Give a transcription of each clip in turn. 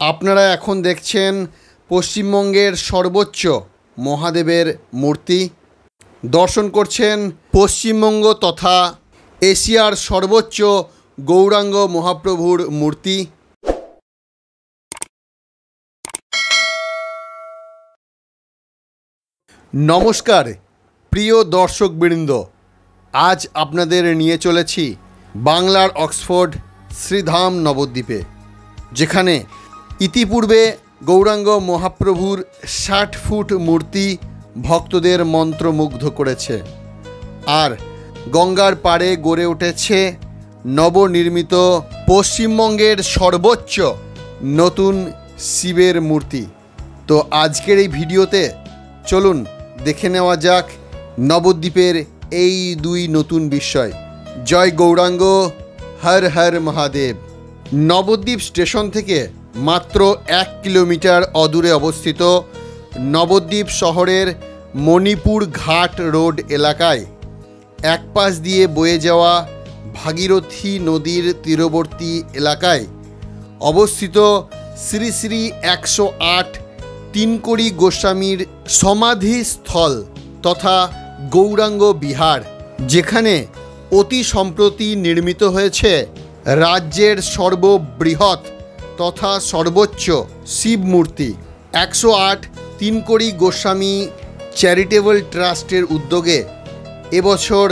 আপনারা এখন দেখছেন পশ্চিমবঙ্গের সর্বোচ্চ মহাদেবের মূর্তি দর্শন করছেন। পশ্চিমবঙ্গ তথা এশিয়ার সর্বোচ্চ গৌরাঙ্গ মহাপ্রভুর মূর্তি। নমস্কার প্রিয় দর্শকবৃন্দ, আজ আপনাদের নিয়ে চলেছি বাংলার অক্সফোর্ড শ্রীধাম নবদ্বীপে, যেখানে ইতিপূর্বে গৌরাঙ্গ মহাপ্রভুর ৬০ ফুট মূর্তি ভক্তদের মন্ত্রমুগ্ধ করেছে। আর গঙ্গার পাড়ে গড়ে উঠেছে নবনির্মিত পশ্চিমবঙ্গের সর্বোচ্চ নতুন শিবের মূর্তি। তো আজকের এই ভিডিওতে চলুন দেখে নেওয়া যাক নবদ্বীপের এই দুই নতুন বিস্ময়। জয় গৌরাঙ্গ, হর হর মহাদেব। নবদ্বীপ স্টেশন থেকে মাত্র ১ কিলোমিটার অদূরে অবস্থিত নবদ্বীপ শহরের মণিপুর ঘাট রোড এলাকায় এক পাশ দিয়ে বয়ে যাওয়া ভাগীরথী নদীর তীরবর্তী এলাকায় অবস্থিত শ্রী শ্রী ১০৮ তিনকড়ি গোস্বামীর সমাধিস্থল তথা গৌরাঙ্গ বিহার, যেখানে অতি সম্প্রতি নির্মিত হয়েছে রাজ্যের সর্ববৃহৎ তথা সর্বোচ্চ শিব মূর্তি। ১০৮ তিনকড়ি গোস্বামী চ্যারিটেবল ট্রাস্টের উদ্যোগে এবছর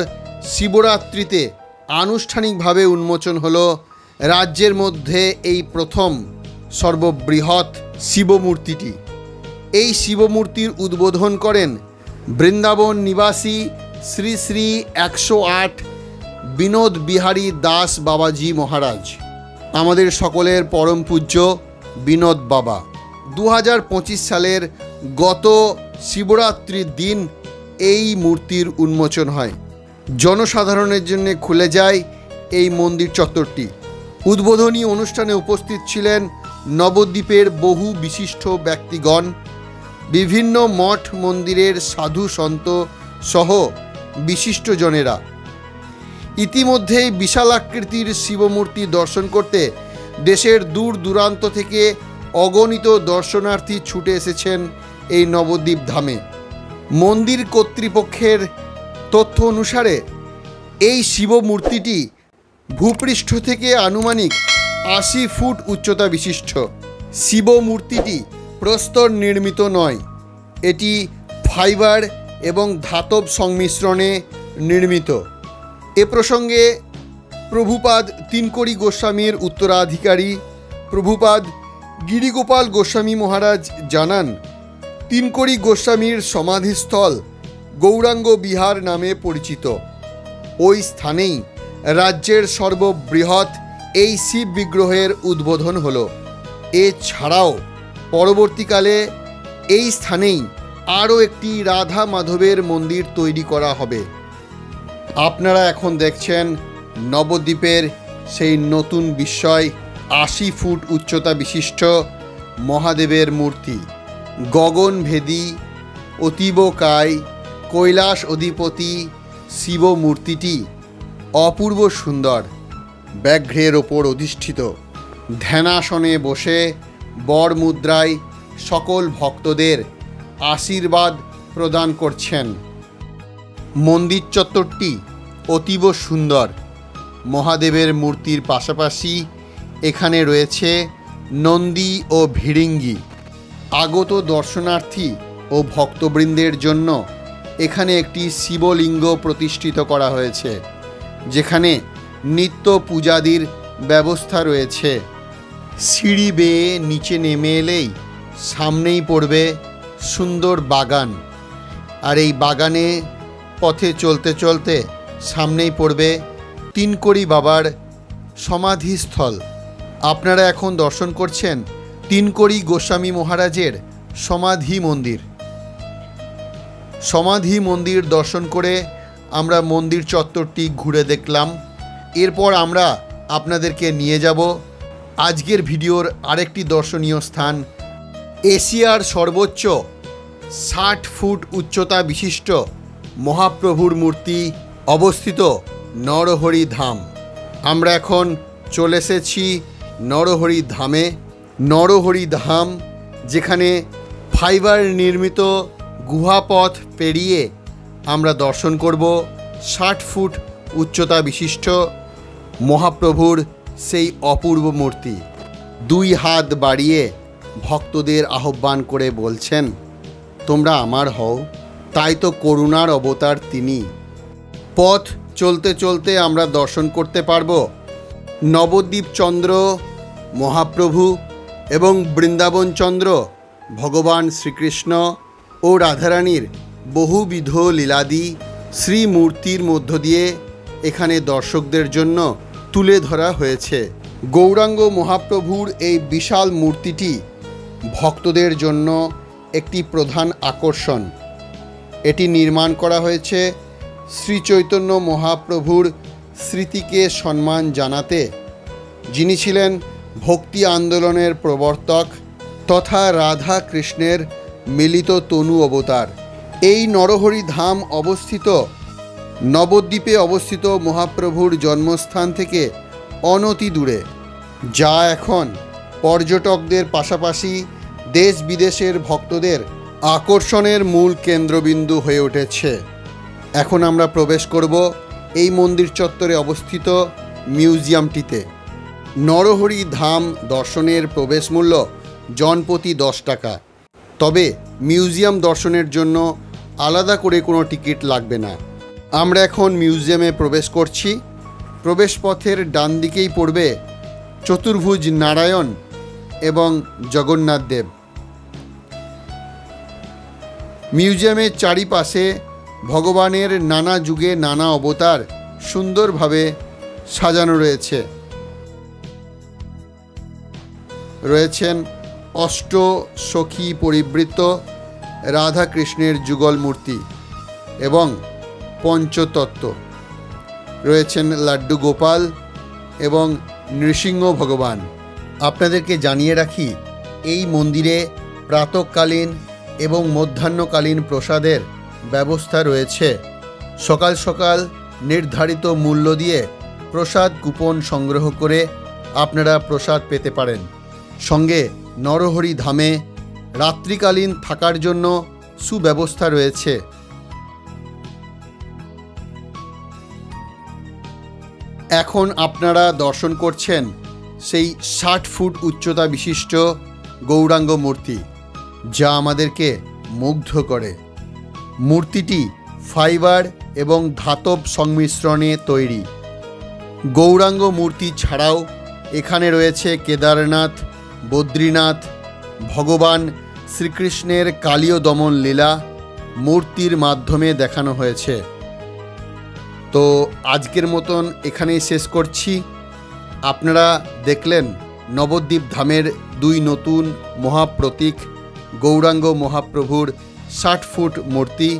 শিবরাত্রিতে আনুষ্ঠানিকভাবে উন্মোচন হলো রাজ্যের মধ্যে এই প্রথম সর্ববৃহৎ শিবমূর্তিটি। এই শিবমূর্তির উদ্বোধন করেন বৃন্দাবন নিবাসী শ্রী শ্রী ১০৮ বিনোদ বিহারী দাস বাবাজি মহারাজ, আমাদের সকলের পরম পূজ্য বিনোদ বাবা। ২০২৫ সালের গত শিবরাত্রির দিন এই মূর্তির উন্মোচন হয়। জনসাধারণের জন্য খুলে যায় এই মন্দির চত্বরটি। উদ্বোধনী অনুষ্ঠানে উপস্থিত ছিলেন নবদ্বীপের বহু বিশিষ্ট ব্যক্তিগণ, বিভিন্ন মঠ মন্দিরের সাধু সন্ত সহ বিশিষ্টজনেরা। ইতিমধ্যেই বিশালাকৃতির শিবমূর্তি দর্শন করতে দেশের দূর দূরান্ত থেকে অগণিত দর্শনার্থী ছুটে এসেছেন এই নবদ্বীপ ধামে। মন্দির কর্তৃপক্ষের তথ্য অনুসারে এই শিবমূর্তিটি ভূপৃষ্ঠ থেকে আনুমানিক ৮০ ফুট উচ্চতা বিশিষ্ট। শিবমূর্তিটি প্রস্তর নির্মিত নয়, এটি ফাইবার এবং ধাতব সংমিশ্রণে নির্মিত। এ প্রসঙ্গে প্রভুপাদ তিনকড়ি গোস্বামীর উত্তরাধিকারী প্রভুপাদ গিরিগোপাল গোস্বামী মহারাজ জানান, তিনকড়ি গোস্বামীর সমাধিস্থল গৌরাঙ্গ বিহার নামে পরিচিত। ওই স্থানেই রাজ্যের সর্ববৃহৎ এই শিব বিগ্রহের উদ্বোধন হলো। এছাড়াও পরবর্তীকালে এই স্থানেই আরও একটি রাধা মাধবের মন্দির তৈরি করা হবে। আপনারা এখন দেখছেন নবদ্বীপের সেই নতুন বিস্ময় ৮০ ফুট উচ্চতা বিশিষ্ট মহাদেবের মূর্তি। গগনভেদী অতীবকায় কৈলাস অধিপতি শিব মূর্তিটি অপূর্ব সুন্দর। ব্যাঘ্রের ওপর অধিষ্ঠিত ধ্যানাসনে বসে বর মুদ্রায় সকল ভক্তদের আশীর্বাদ প্রদান করছেন। মন্দির চত্বরটি অতীব সুন্দর। মহাদেবের মূর্তির পাশাপাশি এখানে রয়েছে নন্দী ও ভিড়িঙ্গি। আগত দর্শনার্থী ও ভক্তবৃন্দের জন্য এখানে একটি শিবলিঙ্গ প্রতিষ্ঠিত করা হয়েছে, যেখানে নিত্য পূজাদির ব্যবস্থা রয়েছে। সিঁড়ি বেয়ে নিচে নেমে এলেই সামনেই পড়বে সুন্দর বাগান, আর এই বাগানে পথে চলতে চলতে সামনেই পড়বে তিনকড়ি বাবার সমাধিস্থল। আপনারা এখন দর্শন করছেন তিনকড়ি গোস্বামী মহারাজের সমাধি মন্দির। সমাধি মন্দির দর্শন করে আমরা মন্দির চত্বরটি ঘুরে দেখলাম। এরপর আমরা আপনাদেরকে নিয়ে যাব আজকের ভিডিওর আরেকটি দর্শনীয় স্থান, এশিয়ার সর্বোচ্চ ৬০ ফুট উচ্চতা বিশিষ্ট মহাপ্রভুর মূর্তি অবস্থিত নরহরি ধাম। আমরা এখন চলে এসেছি নরহরি ধামে। নরহরি ধাম, যেখানে ফাইবার নির্মিত গুহাপথ পেরিয়ে আমরা দর্শন করব 60 ফুট উচ্চতা বিশিষ্ট মহাপ্রভুর সেই অপূর্ব মূর্তি। 2 হাত বাড়িয়ে ভক্তদের আহ্বান করে বলছেন, তোমরা আমার হও, তাই তো করুণার অবতার তিনি। পথ চলতে চলতে আমরা দর্শন করতে পারব নবদ্বীপ চন্দ্র মহাপ্রভু এবং বৃন্দাবন চন্দ্র ভগবান শ্রীকৃষ্ণ ও রাধারানীর বহুবিধ লীলাদি শ্রীমূর্তির মধ্য দিয়ে এখানে দর্শকদের জন্য তুলে ধরা হয়েছে। গৌরাঙ্গ মহাপ্রভুর এই বিশাল মূর্তিটি ভক্তদের জন্য একটি প্রধান আকর্ষণ। এটি নির্মাণ করা হয়েছে শ্রী চৈতন্য মহাপ্রভুর স্মৃতিকে সম্মান জানাতে, যিনি ছিলেন ভক্তি আন্দোলনের প্রবর্তক তথা রাধা কৃষ্ণের মিলিত তনু অবতার। এই নরহরি ধাম অবস্থিত নবদ্বীপে অবস্থিত মহাপ্রভুর জন্মস্থান থেকে অনতি দূরে, যা এখন পর্যটকদের পাশাপাশি দেশ বিদেশের ভক্তদের আকর্ষণের মূল কেন্দ্রবিন্দু হয়ে উঠেছে। এখন আমরা প্রবেশ করব এই মন্দির চত্বরে অবস্থিত মিউজিয়ামটিতে। নরহরি ধাম দর্শনের প্রবেশ মূল্য জনপ্রতি 10 টাকা। তবে মিউজিয়াম দর্শনের জন্য আলাদা করে কোনো টিকিট লাগবে না। আমরা এখন মিউজিয়ামে প্রবেশ করছি। প্রবেশ পথের ডান দিকেই পড়বে চতুর্ভুজ নারায়ণ এবং জগন্নাথ দেব। মিউজিয়ামের চারিপাশে ভগবানের নানা যুগে নানা অবতার সুন্দরভাবে সাজানো রয়েছে। রয়েছেন অষ্ট সখী পরিবৃত্ত রাধাকৃষ্ণের যুগল মূর্তি এবং পঞ্চতত্ত্ব। রয়েছেন লাড্ডু গোপাল এবং নৃসিংহ ভগবান। আপনাদেরকে জানিয়ে রাখি, এই মন্দিরে প্রাতঃকালীন এবং মধ্যাহ্নকালীন প্রসাদের ব্যবস্থা রয়েছে। সকাল সকাল নির্ধারিত মূল্য দিয়ে প্রসাদ কুপন সংগ্রহ করে আপনারা প্রসাদ পেতে পারেন। সঙ্গে নরহরি ধামে রাত্রিকালীন থাকার জন্য সুব্যবস্থা রয়েছে। এখন আপনারা দর্শন করছেন সেই 60 ফুট উচ্চতা বিশিষ্ট গৌরাঙ্গ মূর্তি, যা আমাদেরকে মুগ্ধ করে। মূর্তিটি ফাইবার এবং ধাতব সংমিশ্রণে তৈরি। গৌরাঙ্গ মূর্তি ছাড়াও এখানে রয়েছে কেদারনাথ, বদ্রীনাথ, ভগবান শ্রীকৃষ্ণের কালীয় দমন লীলা মূর্তির মাধ্যমে দেখানো হয়েছে। তো আজকের মতন এখানেই শেষ করছি। আপনারা দেখলেন নবদ্বীপ ধামের 2 নতুন মহাপ্রতীক গৌরাঙ্গ মহাপ্রভুর 60 ফুট মূর্তি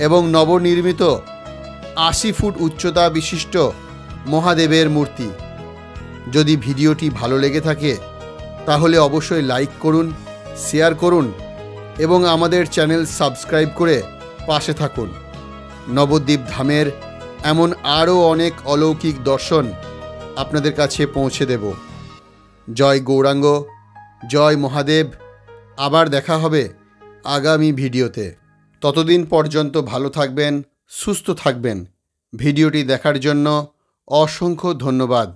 এবং নবনির্মিত 80 ফুট উচ্চতা বিশিষ্ট মহাদেবের মূর্তি। যদি ভিডিওটি ভালো লেগে থাকে তাহলে অবশ্যই লাইক করুন, শেয়ার করুন এবং আমাদের চ্যানেল সাবস্ক্রাইব করে পাশে থাকুন। নবদ্বীপ ধামের এমন আরও অনেক অলৌকিক দর্শন আপনাদের কাছে পৌঁছে দেব। জয় গৌরাঙ্গ, জয় মহাদেব। আবার দেখা হবে আগামী ভিডিওতে। ততদিন পর্যন্ত ভালো থাকবেন, সুস্থ থাকবেন। ভিডিওটি দেখার জন্য অসংখ্য ধন্যবাদ।